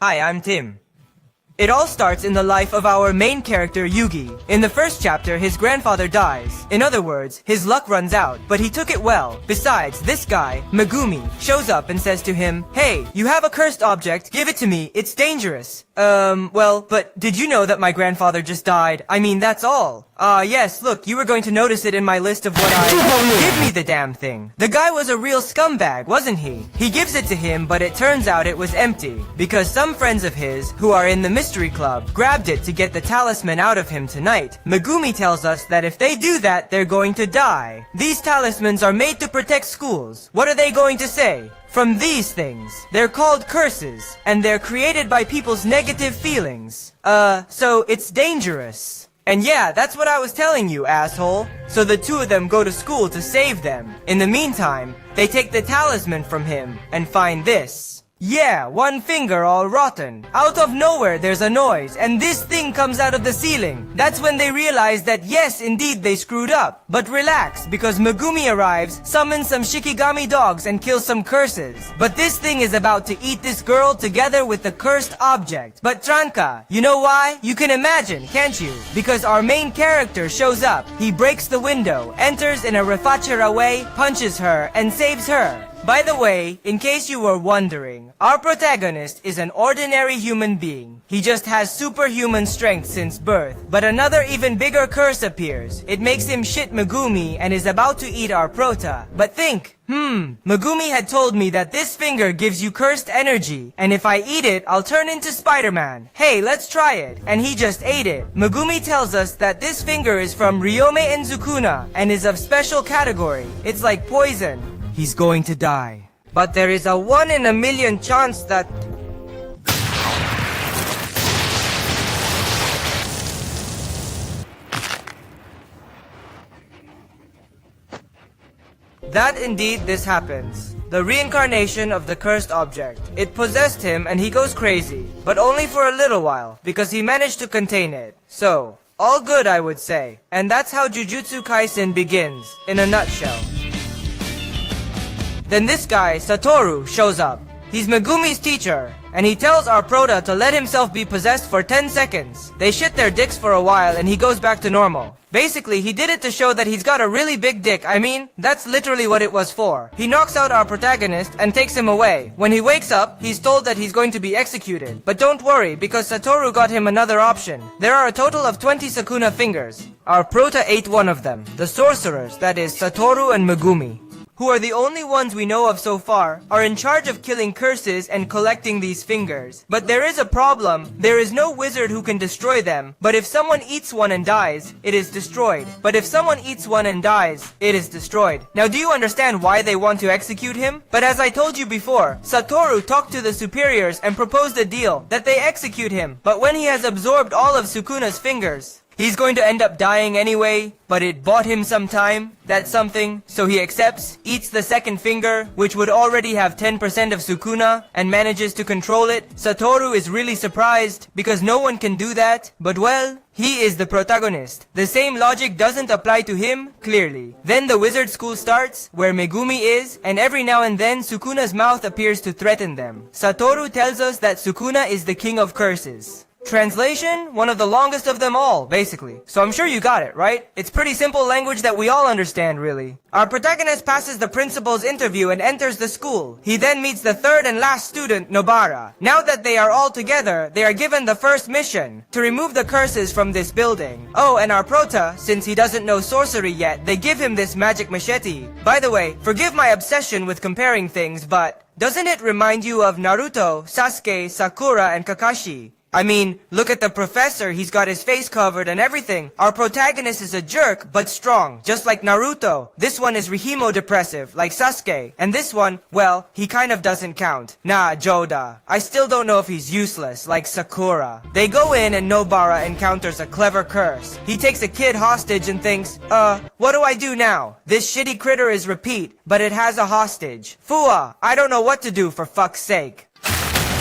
Hi, I'm Tim. It all starts in the life of our main character, Yugi. In the first chapter, his grandfather dies. In other words, his luck runs out, but he took it well. Besides, this guy, Megumi, shows up and says to him, "Hey, you have a cursed object, give it to me, it's dangerous." Well, but did you know that my grandfather just died? I mean, that's all. Yes, look, you were going to notice it in my list of what Give me the damn thing. The guy was a real scumbag, wasn't he? He gives it to him, but it turns out it was empty. Because some friends of his, who are in the mystery club, grabbed it to get the talisman out of him tonight. Megumi tells us that if they do that, they're going to die. These talismans are made to protect schools. What are they going to say? From these things. They're called curses, and they're created by people's negative feelings. So it's dangerous. And yeah, that's what I was telling you, asshole. So the two of them go to school to save them. In the meantime, they take the talisman from him and find this. Yeah, one finger all rotten. Out of nowhere there's a noise, and this thing comes out of the ceiling. That's when they realize that yes, indeed they screwed up. But relax, because Megumi arrives, summons some Shikigami dogs, and kills some curses. But this thing is about to eat this girl together with the cursed object. But Tranka, you know why? You can imagine, can't you? Because our main character shows up. He breaks the window, enters in a Refachera way, punches her, and saves her. By the way, in case you were wondering, our protagonist is an ordinary human being. He just has superhuman strength since birth. But another even bigger curse appears. It makes him shit Megumi and is about to eat our prota. But think, Megumi had told me that this finger gives you cursed energy, and if I eat it, I'll turn into Spider-Man. Hey, let's try it. And he just ate it. Megumi tells us that this finger is from Ryome and Sukuna, and is of special category. It's like poison. He's going to die. But there is a 1 in a million chance that... That indeed this happens. The reincarnation of the cursed object. It possessed him and he goes crazy. But only for a little while, because he managed to contain it. So, all good I would say. And that's how Jujutsu Kaisen begins, in a nutshell. Then this guy, Satoru, shows up. He's Megumi's teacher, and he tells our prota to let himself be possessed for 10 seconds. They shit their dicks for a while and he goes back to normal. Basically, he did it to show that he's got a really big dick. I mean, that's literally what it was for. He knocks out our protagonist and takes him away. When he wakes up, he's told that he's going to be executed. But don't worry, because Satoru got him another option. There are a total of 20 Sukuna fingers. Our prota ate one of them. The sorcerers, that is, Satoru and Megumi, who are the only ones we know of so far, are in charge of killing curses and collecting these fingers. But there is a problem. There is no wizard who can destroy them. But if someone eats one and dies, it is destroyed. But if someone eats one and dies, it is destroyed. Now do you understand why they want to execute him? But as I told you before, Satoru talked to the superiors and proposed a deal that they execute him. But when he has absorbed all of Sukuna's fingers, he's going to end up dying anyway, but it bought him some time. That's something. So he accepts, eats the second finger, which would already have 10% of Sukuna, and manages to control it. Satoru is really surprised, because no one can do that. But well, he is the protagonist. The same logic doesn't apply to him, clearly. Then the wizard school starts, where Megumi is, and every now and then Sukuna's mouth appears to threaten them. Satoru tells us that Sukuna is the king of curses. Translation? One of the longest of them all, basically. So I'm sure you got it, right? It's pretty simple language that we all understand, really. Our protagonist passes the principal's interview and enters the school. He then meets the third and last student, Nobara. Now that they are all together, they are given the first mission, to remove the curses from this building. Oh, and our prota, since he doesn't know sorcery yet, they give him this magic machete. By the way, forgive my obsession with comparing things, but doesn't it remind you of Naruto, Sasuke, Sakura, and Kakashi? I mean, look at the professor, he's got his face covered and everything. Our protagonist is a jerk, but strong, just like Naruto. This one is Rihimo-depressive, like Sasuke. And this one, well, he kind of doesn't count. Nah, Joda. I still don't know if he's useless, like Sakura. They go in and Nobara encounters a clever curse. He takes a kid hostage and thinks, what do I do now? This shitty critter is Repeat, but it has a hostage. Fua, I don't know what to do for fuck's sake.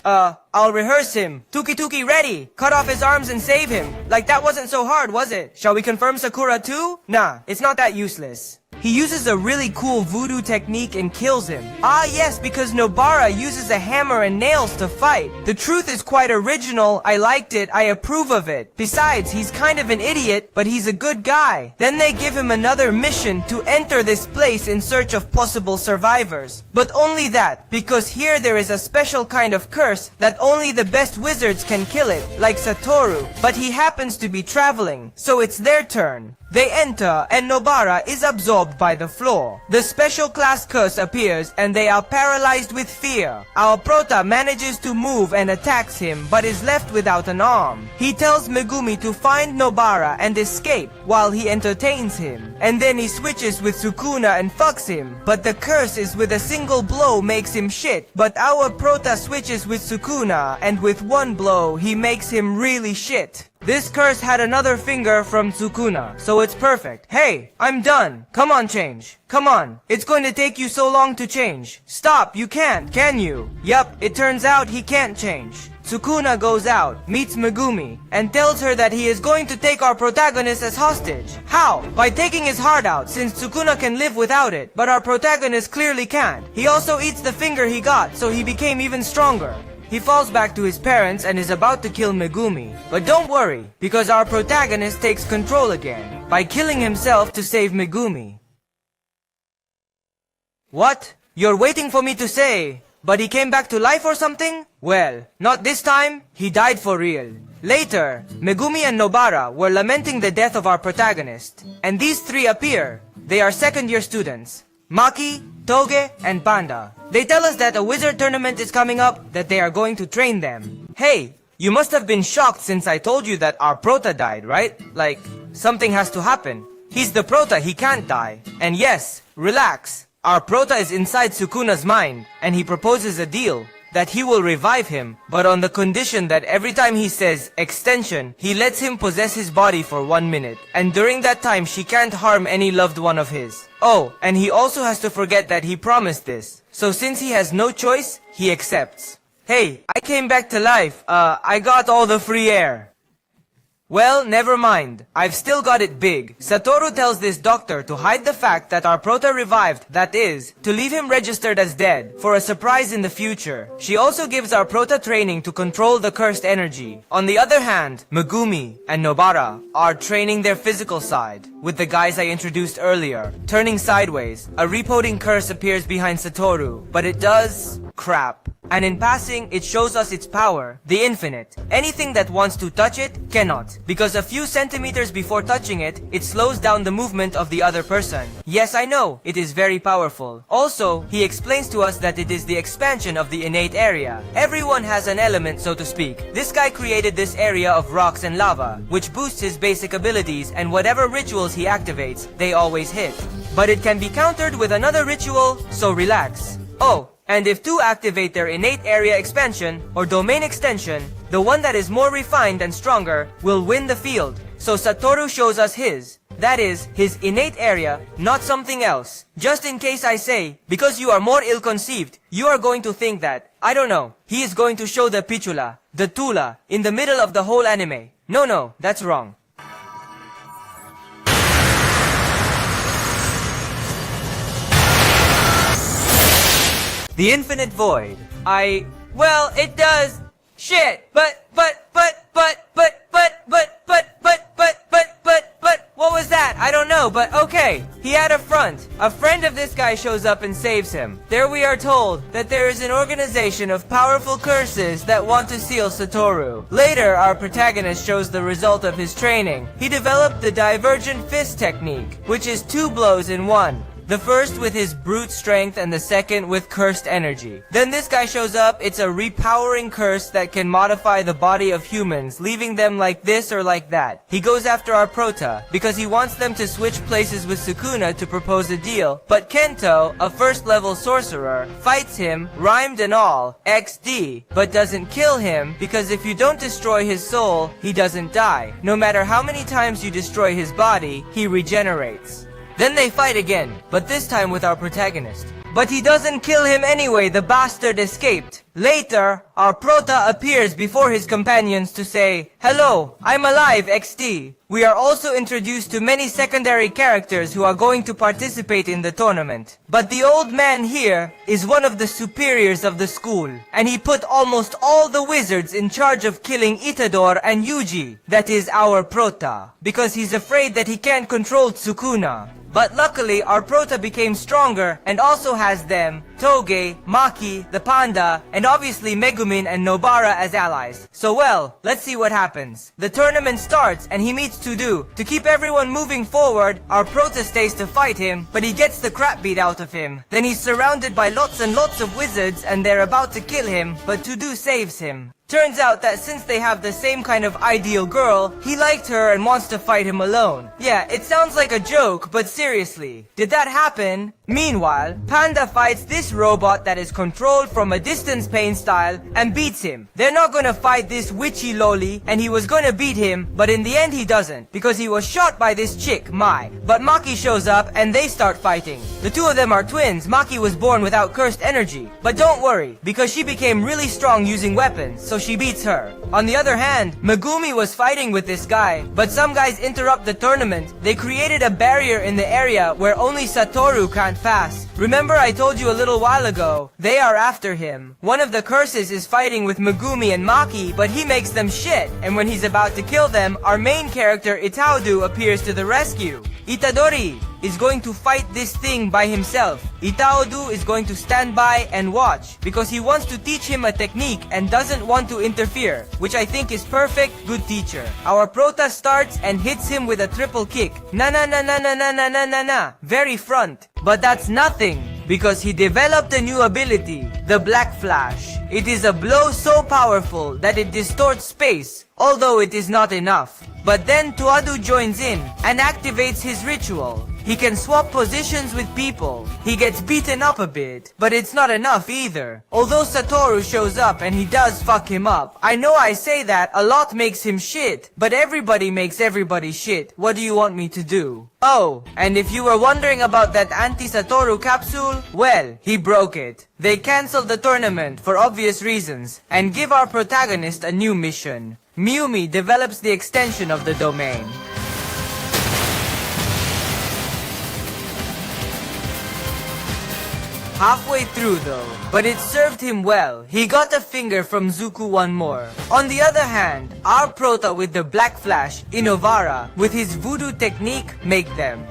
I'll rehearse him. Tuki ready. Cut off his arms and save him. Like that wasn't so hard, was it? Shall we confirm Sakura too? Nah, it's not that useless. he uses a really cool voodoo technique and kills him. Ah yes, because Nobara uses a hammer and nails to fight. The truth is quite original, I liked it, I approve of it. Besides, he's kind of an idiot, but he's a good guy. Then they give him another mission to enter this place in search of possible survivors. But only that, because here there is a special kind of curse that only the best wizards can kill it, like Satoru, but he happens to be traveling, so it's their turn. They enter, and Nobara is absorbed by the floor. The special class curse appears, and they are paralyzed with fear. Our prota manages to move and attacks him, but is left without an arm. He tells Megumi to find Nobara and escape, while he entertains him. And then he switches with Sukuna and fucks him. But the curse is with a single blow makes him shit. But our prota switches with Sukuna, and with one blow, he makes him really shit. This curse had another finger from Sukuna, so it's perfect. Hey, I'm done. Come on, change. Come on. It's going to take you so long to change. Stop, you can't, can you? Yup, it turns out he can't change. Sukuna goes out, meets Megumi, and tells her that he is going to take our protagonist as hostage. How? By taking his heart out, since Sukuna can live without it, but our protagonist clearly can't. He also eats the finger he got, so he became even stronger. He falls back to his parents and is about to kill Megumi. But don't worry, because our protagonist takes control again, by killing himself to save Megumi. What? You're waiting for me to say, but he came back to life or something? Well, not this time, he died for real. Later, Megumi and Nobara were lamenting the death of our protagonist, and these three appear. They are second-year students. Maki, Toge, and Panda. They tell us that a wizard tournament is coming up, that they are going to train them. Hey, you must have been shocked since I told you that our prota died, right? Like, something has to happen. He's the prota, he can't die. And yes, relax. Our prota is inside Sukuna's mind, and he proposes a deal. That he will revive him, but on the condition that every time he says extension, he lets him possess his body for 1 minute. And during that time, she can't harm any loved one of his. Oh, and he also has to forget that he promised this. So since he has no choice, he accepts. Hey, I came back to life. I got all the free air. Well, never mind. I've still got it big. Satoru tells this doctor to hide the fact that our prota revived, that is, to leave him registered as dead, for a surprise in the future. She also gives our prota training to control the cursed energy. On the other hand, Megumi and Nobara are training their physical side, with the guys I introduced earlier. Turning sideways, a repoting curse appears behind Satoru, but it does crap. And in passing, it shows us its power, the infinite. Anything that wants to touch it, cannot. Because a few centimeters before touching it, it slows down the movement of the other person. Yes, I know, it is very powerful. Also, he explains to us that it is the expansion of the innate area. Everyone has an element, so to speak. This guy created this area of rocks and lava, which boosts his basic abilities, and whatever rituals he activates, they always hit. But it can be countered with another ritual, so relax. Oh, and if two activate their innate area expansion or domain extension, the one that is more refined and stronger will win the field. So Satoru shows us his. That is, his innate area, not something else. Just in case I say, because you are more ill-conceived, you are going to think that, I don't know, he is going to show the pichula, the tula, in the middle of the whole anime. No, that's wrong. The Infinite Void. Well, it does shit, but, what was that? I don't know, but okay. He had a front. A friend of this guy shows up and saves him. There we are told that there is an organization of powerful curses that want to seal Satoru. Later, our protagonist shows the result of his training. He developed the Divergent Fist technique, which is 2 blows in 1. The first with his brute strength and the second with cursed energy. Then this guy shows up, it's a repowering curse that can modify the body of humans, leaving them like this or like that. He goes after our prota, because he wants them to switch places with Sukuna to propose a deal, but Kento, a first level sorcerer, fights him, rhymed and all, XD, but doesn't kill him, because if you don't destroy his soul, he doesn't die. No matter how many times you destroy his body, he regenerates. Then they fight again, but this time with our protagonist. But he doesn't kill him anyway, the bastard escaped. Later, our prota appears before his companions to say, "Hello, I'm alive, XT." We are also introduced to many secondary characters who are going to participate in the tournament. But the old man here is one of the superiors of the school, and he put almost all the wizards in charge of killing Itador and Yuji, that is our prota, because he's afraid that he can't control Tsukuna. But luckily, our prota became stronger and also has them, Toge, Maki, the panda, and obviously Megumin and Nobara as allies. So well, let's see what happens. The tournament starts and he meets Todo. To keep everyone moving forward, our prota stays to fight him, but he gets the crap beat out of him. Then he's surrounded by lots and lots of wizards and they're about to kill him, but Todo saves him. Turns out that since they have the same kind of ideal girl, he liked her and wants to fight him alone. Yeah, it sounds like a joke, but seriously, did that happen? Meanwhile, Panda fights this robot that is controlled from a distance pain style and beats him. They're not gonna fight this witchy loli, and he was gonna beat him, but in the end he doesn't, because he was shot by this chick, Mai. But Maki shows up and they start fighting. The two of them are twins. Maki was born without cursed energy. But don't worry, because she became really strong using weapons, so she beats her. On the other hand, Megumi was fighting with this guy, but some guys interrupt the tournament. They created a barrier in the area where only Satoru can't pass. Remember I told you a little while ago, they are after him. One of the curses is fighting with Megumi and Maki, but he makes them shit, and when he's about to kill them, our main character Itaudu appears to the rescue. Itadori is going to fight this thing by himself. Itaudu is going to stand by and watch, because he wants to teach him a technique and doesn't want to interfere, which I think is perfect, good teacher. Our prota starts and hits him with a triple kick. Na na na na na na na na na na. Very front. But that's nothing, because he developed a new ability, the Black Flash. It is a blow so powerful that it distorts space, although it is not enough. But then Tuadu joins in and activates his ritual. He can swap positions with people. He gets beaten up a bit, but it's not enough either. Although Satoru shows up and he does fuck him up. I know I say that a lot makes him shit, but everybody makes everybody shit. What do you want me to do? Oh, and if you were wondering about that anti-Satoru capsule, well, he broke it. They cancelled the tournament for obvious reasons and give our protagonist a new mission. Miumi develops the extension of the domain. Halfway through though, but it served him well. He got a finger from Zuku one more. On the other hand, our prota with the Black Flash, Inovara, with his voodoo technique, make them.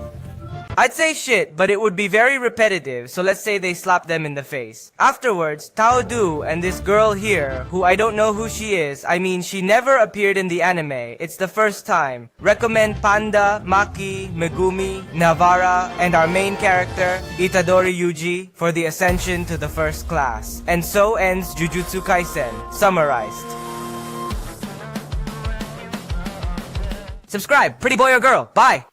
I'd say shit, but it would be very repetitive, so let's say they slap them in the face. Afterwards, Taodu and this girl here, who I don't know who she is, I mean she never appeared in the anime, it's the first time. Recommend Panda, Maki, Megumi, Navara, and our main character, Itadori Yuji, for the ascension to the first class. And so ends Jujutsu Kaisen, summarized. Subscribe, pretty boy or girl, bye!